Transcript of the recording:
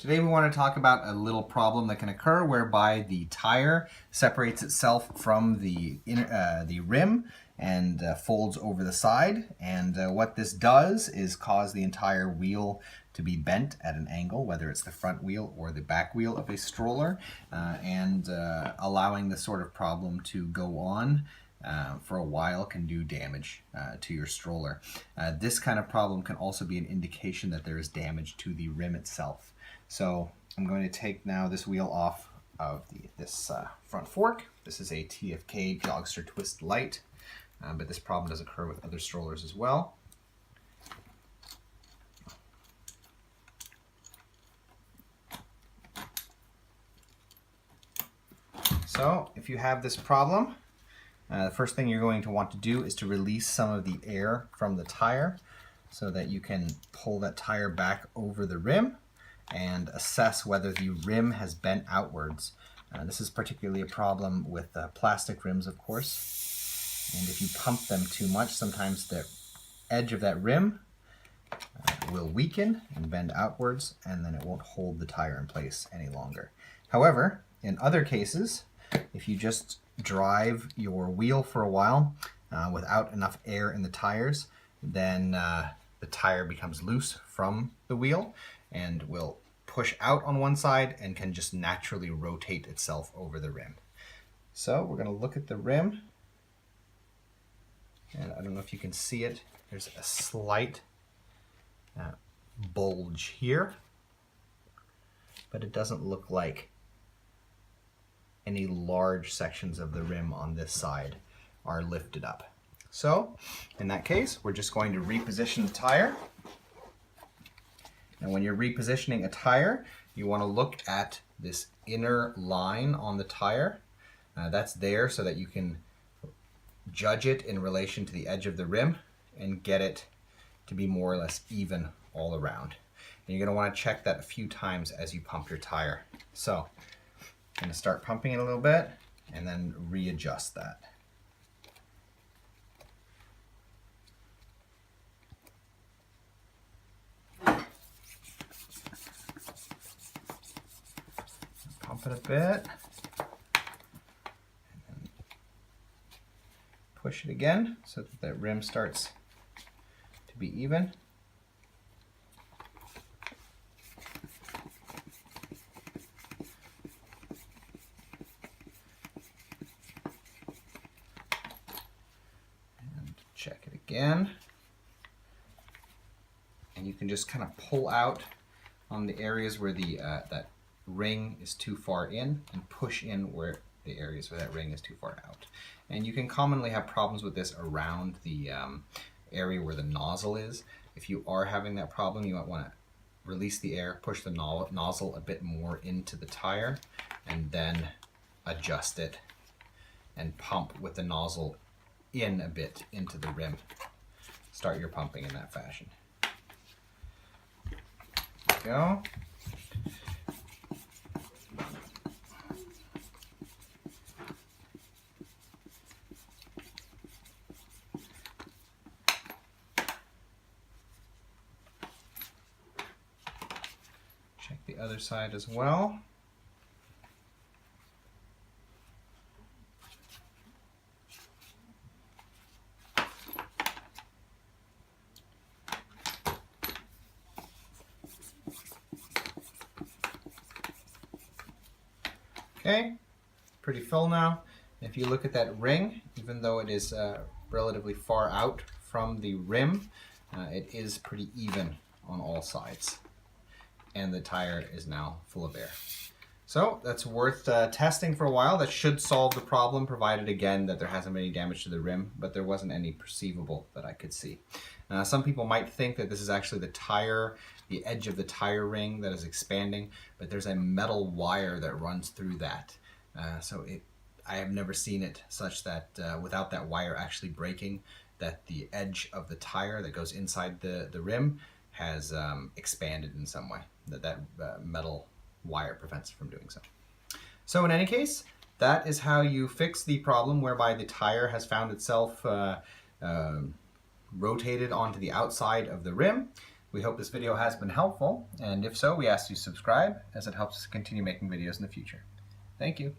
Today we want to talk about a little problem that can occur whereby the tire separates itself from the rim and folds over the side. And what this does is cause the entire wheel to be bent at an angle, whether it's the front wheel or the back wheel of a stroller, and allowing this sort of problem to go on for a while can do damage to your stroller. This kind of problem can also be an indication that there is damage to the rim itself. So I'm going to take now this wheel off of this front fork. This is a TFK Jogster Twist Light, but this problem does occur with other strollers as well. So if you have this problem, the first thing you're going to want to do is to release some of the air from the tire so that you can pull that tire back over the rim and assess whether the rim has bent outwards. This is particularly a problem with plastic rims, of course. And if you pump them too much, sometimes the edge of that rim will weaken and bend outwards, and then it won't hold the tire in place any longer. However, in other cases, if you just drive your wheel for a while without enough air in the tires, then the tire becomes loose from the wheel and will push out on one side and can just naturally rotate itself over the rim. So we're going to look at the rim, and I don't know if you can see it. There's a slight bulge here, but it doesn't look like any large sections of the rim on this side are lifted up. So in that case, we're just going to reposition the tire. And when you're repositioning a tire, you want to look at this inner line on the tire. That's there so that you can judge it in relation to the edge of the rim and get it to be more or less even all around. And you're going to want to check that a few times as you pump your tire. So I'm going to start pumping it a little bit and then readjust that. Pump it a bit, and then push it again so that the rim starts to be even. And check it again. And you can just kind of pull out on the areas where the that ring is too far in and push in where the areas where that ring is too far out. And you can commonly have problems with this around the area where the nozzle is. If you are having that problem, you might want to release the air, push the nozzle a bit more into the tire, and then adjust it and pump with the nozzle in a bit into the rim. Start your pumping in that fashion. There we go. Check the other side as well. Okay, pretty full now. If you look at that ring, even though it is relatively far out from the rim, it is pretty even on all sides. And the tire is now full of air. So that's worth testing for a while. That should solve the problem, provided again that there hasn't been any damage to the rim, but there wasn't any perceivable that I could see. Some people might think that this is actually the tire, the edge of the tire ring that is expanding, but there's a metal wire that runs through that. I have never seen it such that without that wire actually breaking, that the edge of the tire that goes inside the rim has expanded in some way. That metal wire prevents it from doing so. So in any case, that is how you fix the problem whereby the tire has found itself rotated onto the outside of the rim. We hope this video has been helpful, and if so, we ask you to subscribe as it helps us continue making videos in the future. Thank you.